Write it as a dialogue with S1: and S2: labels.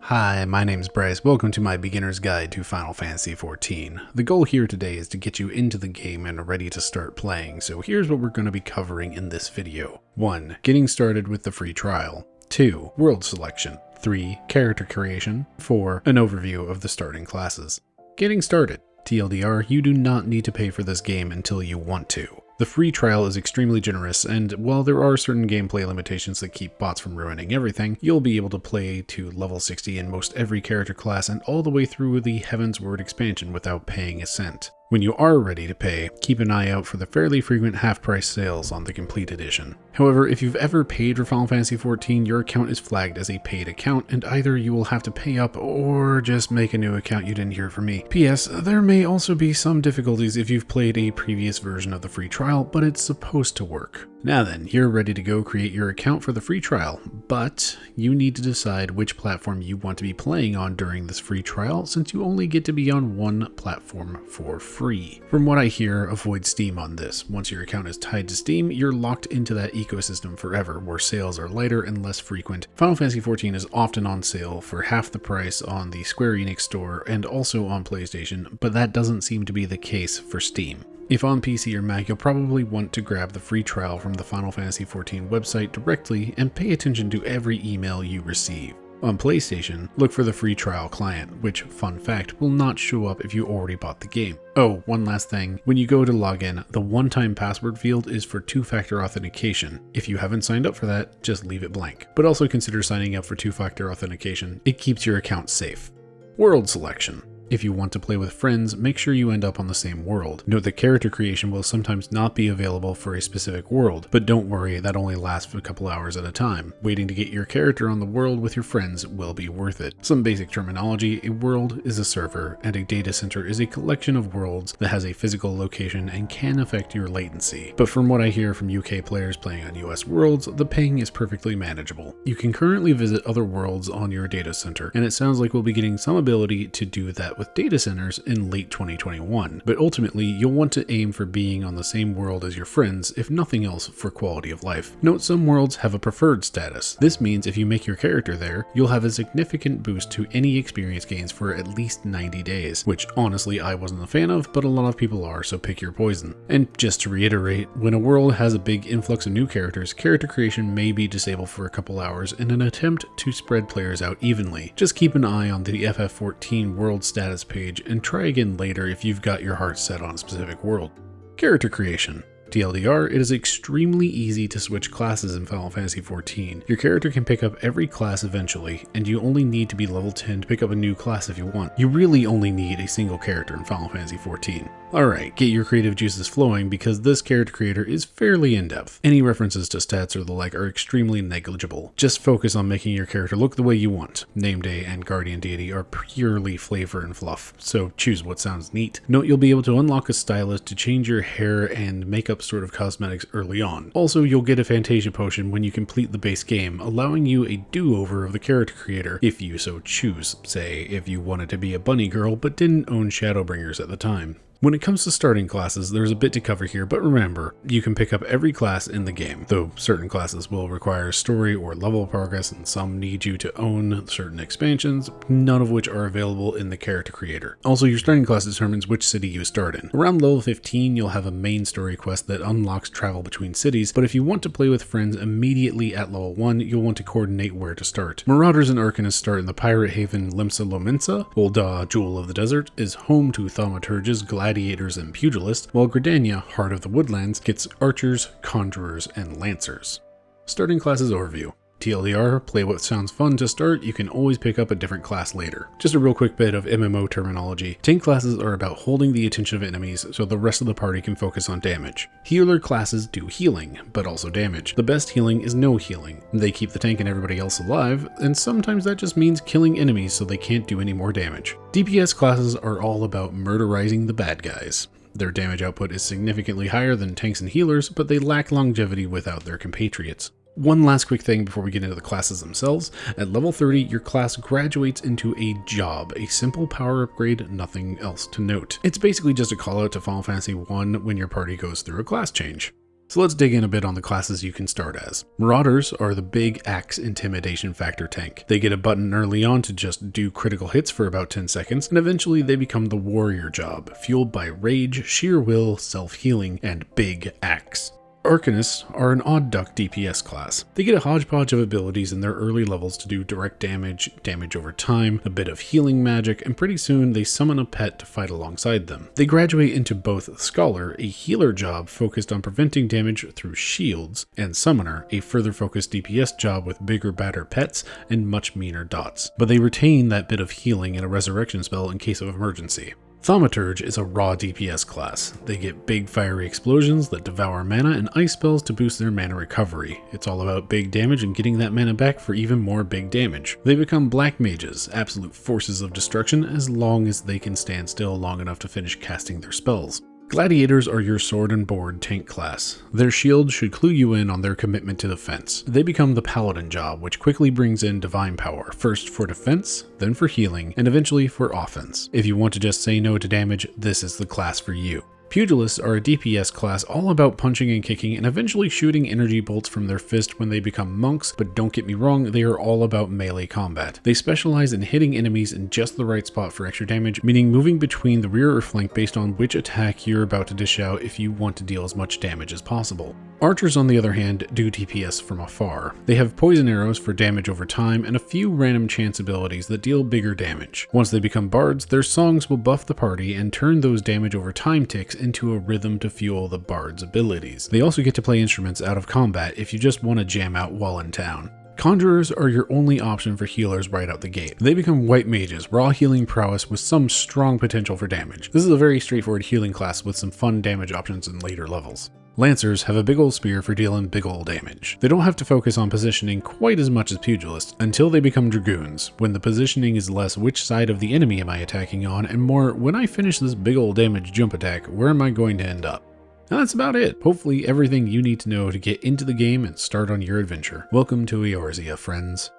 S1: Hi, my name's Bryce. Welcome to my beginner's guide to Final Fantasy XIV. The goal here today is to get you into the game and ready to start playing, so here's what we're going to be covering in this video. 1. Getting started with the free trial. 2. World selection. 3. Character creation. 4. An overview of the starting classes. Getting started. TLDR, you do not need to pay for this game until you want to. The free trial is extremely generous, and while there are certain gameplay limitations that keep bots from ruining everything, you'll be able to play to level 60 in most every character class and all the way through the Heavensward expansion without paying a cent. When you are ready to pay, keep an eye out for the fairly frequent half-price sales on the Complete Edition. However, if you've ever paid for Final Fantasy XIV, your account is flagged as a paid account, and either you will have to pay up or just make a new account. You didn't hear from me. P.S. There may also be some difficulties if you've played a previous version of the free trial, but it's supposed to work. Now then, you're ready to go create your account for the free trial, but you need to decide which platform you want to be playing on during this free trial, since you only get to be on one platform for free. From what I hear, avoid Steam on this. Once your account is tied to Steam, you're locked into that ecosystem forever, where sales are lighter and less frequent. Final Fantasy XIV is often on sale for half the price on the Square Enix store and also on PlayStation, but that doesn't seem to be the case for Steam. If on PC or Mac, you'll probably want to grab the free trial from the Final Fantasy XIV website directly and pay attention to every email you receive. On PlayStation, look for the free trial client, which, fun fact, will not show up if you already bought the game. Oh, one last thing. When you go to login, the one-time password field is for two-factor authentication. If you haven't signed up for that, just leave it blank. But also consider signing up for two-factor authentication. It keeps your account safe. World selection. If you want to play with friends, make sure you end up on the same world. Note that character creation will sometimes not be available for a specific world, but don't worry, that only lasts for a couple hours at a time. Waiting to get your character on the world with your friends will be worth it. Some basic terminology: a world is a server, and a data center is a collection of worlds that has a physical location and can affect your latency. But from what I hear from UK players playing on US worlds, the ping is perfectly manageable. You can currently visit other worlds on your data center, and it sounds like we'll be getting some ability to do that with data centers in late 2021, but ultimately you'll want to aim for being on the same world as your friends, if nothing else for quality of life. Note some worlds have a preferred status. This means if you make your character there, you'll have a significant boost to any experience gains for at least 90 days, which honestly I wasn't a fan of, but a lot of people are, so pick your poison. And just to reiterate, when a world has a big influx of new characters, character creation may be disabled for a couple hours in an attempt to spread players out evenly. Just keep an eye on the FF14 world status page and try again later if you've got your heart set on a specific world. Character creation. TLDR, it is extremely easy to switch classes in Final Fantasy XIV. Your character can pick up every class eventually, and you only need to be level 10 to pick up a new class if you want. You really only need a single character in Final Fantasy XIV. Alright, get your creative juices flowing because this character creator is fairly in-depth. Any references to stats or the like are extremely negligible. Just focus on making your character look the way you want. Name Day and Guardian Deity are purely flavor and fluff, so choose what sounds neat. Note you'll be able to unlock a stylist to change your hair and makeup sort of cosmetics early on. Also, you'll get a Fantasia potion when you complete the base game, allowing you a do-over of the character creator if you so choose, say if you wanted to be a bunny girl but didn't own Shadowbringers at the time. When it comes to starting classes, there's a bit to cover here, but remember, you can pick up every class in the game, though certain classes will require story or level progress and some need you to own certain expansions, none of which are available in the character creator. Also, your starting class determines which city you start in. Around level 15, you'll have a main story quest that unlocks travel between cities, but if you want to play with friends immediately at level 1, you'll want to coordinate where to start. Marauders and Arcanists start in the pirate haven Limsa Lominsa. Ul'dah, Jewel of the Desert, is home to thaumaturges, gladiators, and pugilists, while Gridania, Heart of the Woodlands, gets archers, conjurers, and lancers. Starting classes overview. TLDR, play what sounds fun to start, you can always pick up a different class later. Just a real quick bit of MMO terminology. Tank classes are about holding the attention of enemies so the rest of the party can focus on damage. Healer classes do healing, but also damage. The best healing is no healing. They keep the tank and everybody else alive, and sometimes that just means killing enemies so they can't do any more damage. DPS classes are all about murderizing the bad guys. Their damage output is significantly higher than tanks and healers, but they lack longevity without their compatriots. One last quick thing before we get into the classes themselves. At level 30, your class graduates into a job, a simple power upgrade, nothing else to note. It's basically just a call out to Final Fantasy I when your party goes through a class change. So let's dig in a bit on the classes you can start as. Marauders are the big axe intimidation factor tank. They get a button early on to just do critical hits for about 10 seconds, and eventually they become the warrior job, fueled by rage, sheer will, self-healing, and big axe. Arcanists are an odd duck DPS class. They get a hodgepodge of abilities in their early levels to do direct damage, damage over time, a bit of healing magic, and pretty soon they summon a pet to fight alongside them. They graduate into both Scholar, a healer job focused on preventing damage through shields, and Summoner, a further focused DPS job with bigger, badder pets and much meaner dots. But they retain that bit of healing and a resurrection spell in case of emergency. Thaumaturge is a raw DPS class. They get big fiery explosions that devour mana and ice spells to boost their mana recovery. It's all about big damage and getting that mana back for even more big damage. They become black mages, absolute forces of destruction, as long as they can stand still long enough to finish casting their spells. Gladiators are your sword and board tank class. Their shield should clue you in on their commitment to defense. They become the paladin job, which quickly brings in divine power, first for defense, then for healing, and eventually for offense. If you want to just say no to damage, this is the class for you. Pugilists are a DPS class all about punching and kicking and eventually shooting energy bolts from their fist when they become monks, but don't get me wrong, they are all about melee combat. They specialize in hitting enemies in just the right spot for extra damage, meaning moving between the rear or flank based on which attack you're about to dish out if you want to deal as much damage as possible. Archers, on the other hand, do DPS from afar. They have poison arrows for damage over time and a few random chance abilities that deal bigger damage. Once they become bards, their songs will buff the party and turn those damage over time ticks into a rhythm to fuel the bard's abilities. They also get to play instruments out of combat if you just want to jam out while in town. Conjurers are your only option for healers right out the gate. They become white mages, raw healing prowess with some strong potential for damage. This is a very straightforward healing class with some fun damage options in later levels. Lancers have a big ol' spear for dealing big ol' damage. They don't have to focus on positioning quite as much as pugilists until they become dragoons, when the positioning is less which side of the enemy am I attacking on and more when I finish this big ol' damage jump attack, where am I going to end up? And that's about it. Hopefully everything you need to know to get into the game and start on your adventure. Welcome to Eorzea, friends.